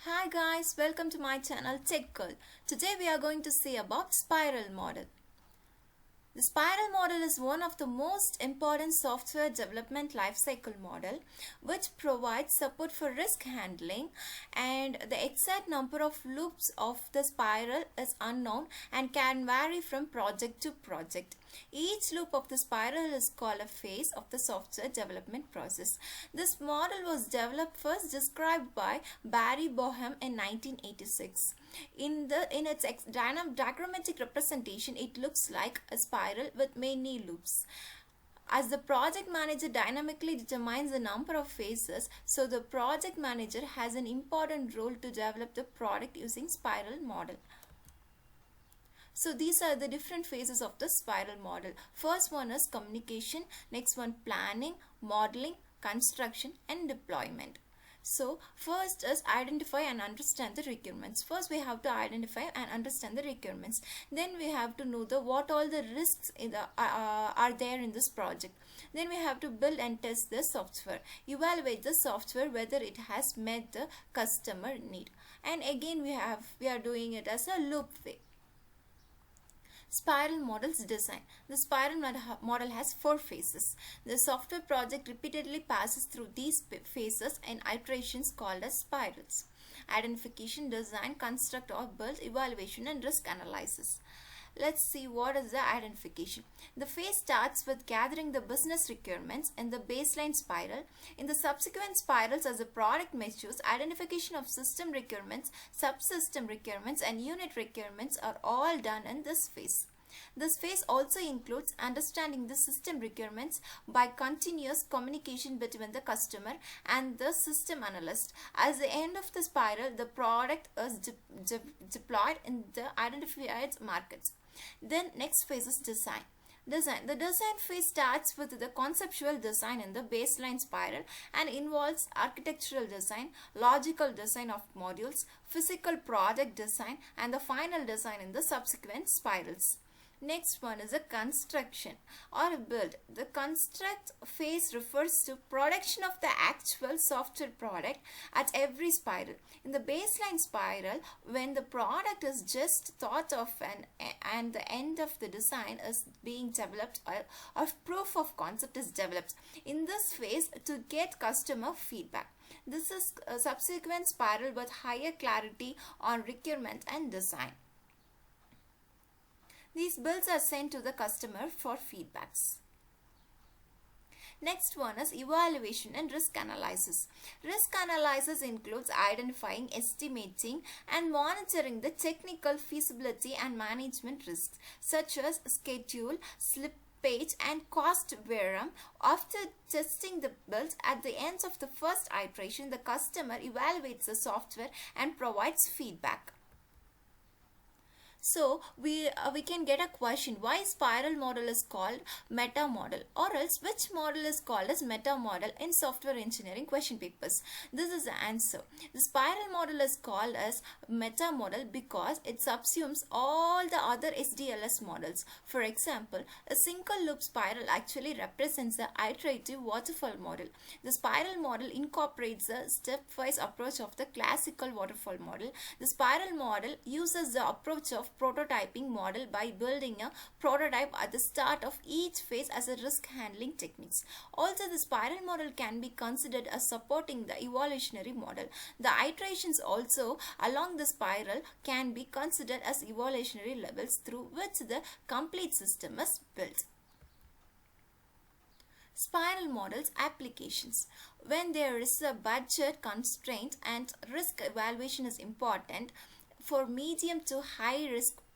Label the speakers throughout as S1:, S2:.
S1: Hi guys, welcome to my channel Tech Girl. Today we are going to see about Spiral model. The Spiral model is one of the most important software development lifecycle model which provides support for risk handling, and the exact number of loops of the spiral is unknown and can vary from project to project. Each loop of the spiral is called a phase of the software development process. This model was developed first described by Barry Boehm in 1986. In its diagrammatic representation, it looks like a spiral with many loops. As the project manager dynamically determines the number of phases, so the project manager has an important role to develop the product using spiral model. So these are the different phases of the spiral model. First one is communication, next one planning, modeling, construction and deployment. So first is identify and understand the requirements. First we have to identify and understand the requirements. Then we have to know what all the risks are there in this project. Then we have to build and test the software. Evaluate the software whether it has met the customer need. And again we are doing it as a loop way. Spiral model's design. The spiral model has 4 phases. The software project repeatedly passes through these phases in iterations called as spirals. Identification, design, construct or build, evaluation and risk analysis. Let's see what is the identification. The phase starts with gathering the business requirements in the baseline spiral. In the subsequent spirals, as the product matures, identification of system requirements, subsystem requirements and unit requirements are all done in this phase. This phase also includes understanding the system requirements by continuous communication between the customer and the system analyst. At the end of the spiral, the product is deployed in the identified markets. Then next phase is design. The design phase starts with the conceptual design in the baseline spiral and involves architectural design, logical design of modules, physical product design and the final design in the subsequent spirals. Next one is a construction or a build. The construct phase refers to production of the actual software product at every spiral. In the baseline spiral, when the product is just thought of and the end of the design is being developed or proof of concept is developed. In this phase, to get customer feedback. This is a subsequent spiral with higher clarity on requirement and design. These builds are sent to the customer for feedbacks. Next one is evaluation and risk analysis. Risk analysis includes identifying, estimating and monitoring the technical feasibility and management risks such as schedule, slippage and cost variance. After testing the build at the end of the first iteration, the customer evaluates the software and provides feedback. So we can get a question, why spiral model is called meta model, or else which model is called as meta model in software engineering question papers. This is the answer. The spiral model is called as meta model because it subsumes all the other SDLS models. For example, a single loop spiral actually represents the iterative waterfall model. The spiral model incorporates the stepwise approach of the classical waterfall model. The spiral model uses the approach of prototyping model by building a prototype at the start of each phase as a risk handling techniques. Also, the spiral model can be considered as supporting the evolutionary model. The iterations also along the spiral can be considered as evolutionary levels through which the complete system is built. Spiral models applications. When there is a budget constraint and risk evaluation is important, for medium to high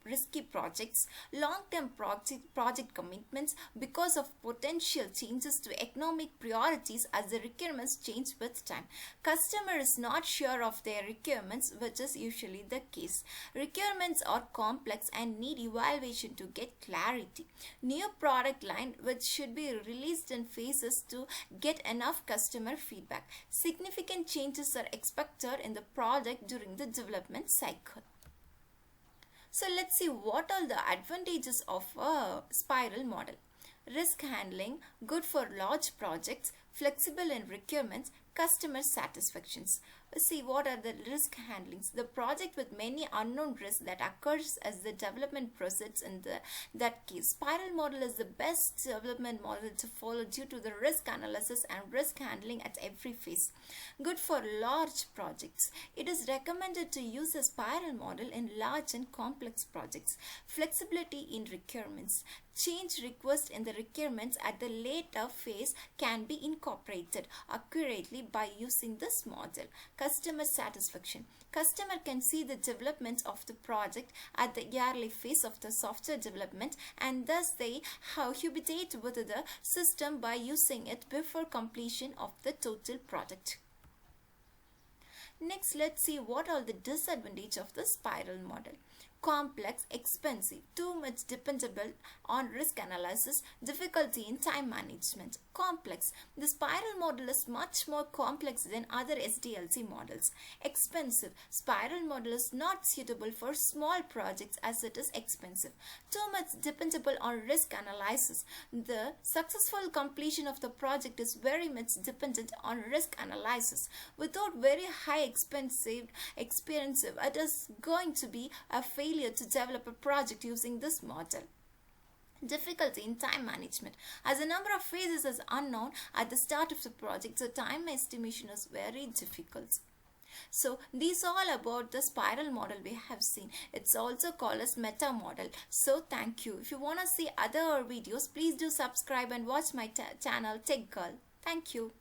S1: risky projects, long-term project commitments because of potential changes to economic priorities as the requirements change with time. Customer is not sure of their requirements, which is usually the case. Requirements are complex and need evaluation to get clarity. New product line which should be released in phases to get enough customer feedback. Significant changes are expected in the product during the development cycle. So let's see what are the advantages of a spiral model. Risk handling, good for large projects, flexible in requirements, customer satisfactions. See, what are the risk handlings? The project with many unknown risks that occurs as the development proceeds. In that case, spiral model is the best development model to follow due to the risk analysis and risk handling at every phase. Good for large projects. It is recommended to use a spiral model in large and complex projects. Flexibility in requirements. Change requests in the requirements at the later phase can be incorporated accurately by using this model. Customer satisfaction. Customer can see the development of the project at the early phase of the software development, and thus they habituate with the system by using it before completion of the total product. Next, let's see what are the disadvantages of the spiral model. Complex, expensive, too much dependable on risk analysis, difficulty in time management. Complex. The spiral model is much more complex than other SDLC models. Expensive. Spiral model is not suitable for small projects as it is expensive. Too much dependable on risk analysis. The successful completion of the project is very much dependent on risk analysis. Without very high expensive, it is going to be a failure to develop a project using this model. Difficulty in time management. As the number of phases is unknown at the start of the project, so time estimation is very difficult. So these all about the spiral model we have seen. It's also called as meta model. So thank you. If you want to see other videos, please do subscribe and watch my channel Tech Girl. Thank you.